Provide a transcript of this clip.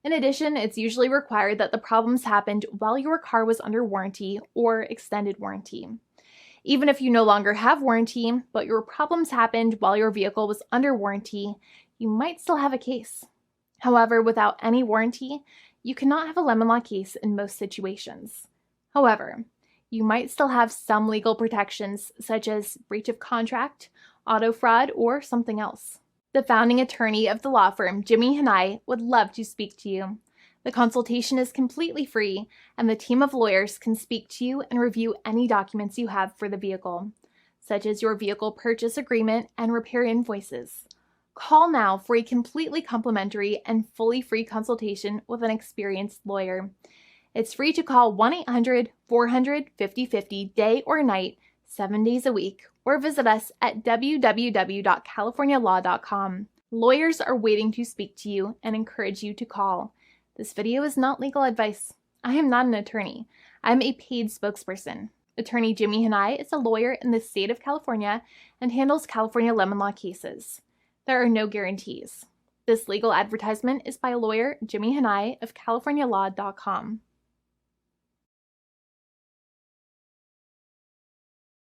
In addition, it's usually required that the problems happened while your car was under warranty or extended warranty. Even if you no longer have warranty, but your problems happened while your vehicle was under warranty, you might still have a case. However, without any warranty, you cannot have a lemon law case in most situations. However, you might still have some legal protections such as breach of contract, auto fraud, or something else. The founding attorney of the law firm, Jimmy and I, would love to speak to you. The consultation is completely free, and the team of lawyers can speak to you and review any documents you have for the vehicle, such as your vehicle purchase agreement and repair invoices. Call now for a completely complimentary and fully free consultation with an experienced lawyer. It's free to call 1-800-400-5050 day or night, 7 days a week, or visit us at www.californialaw.com. Lawyers are waiting to speak to you and encourage you to call. This video is not legal advice. I am not an attorney. I'm a paid spokesperson. Attorney Jimmy Hanai is a lawyer in the state of California and handles California lemon law cases. There are no guarantees. This legal advertisement is by lawyer Jimmy Hanai of CaliforniaLaw.com.